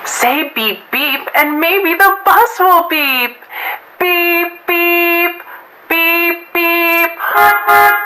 Say beep beep and maybe the bus will beep. Beep beep, beep beep.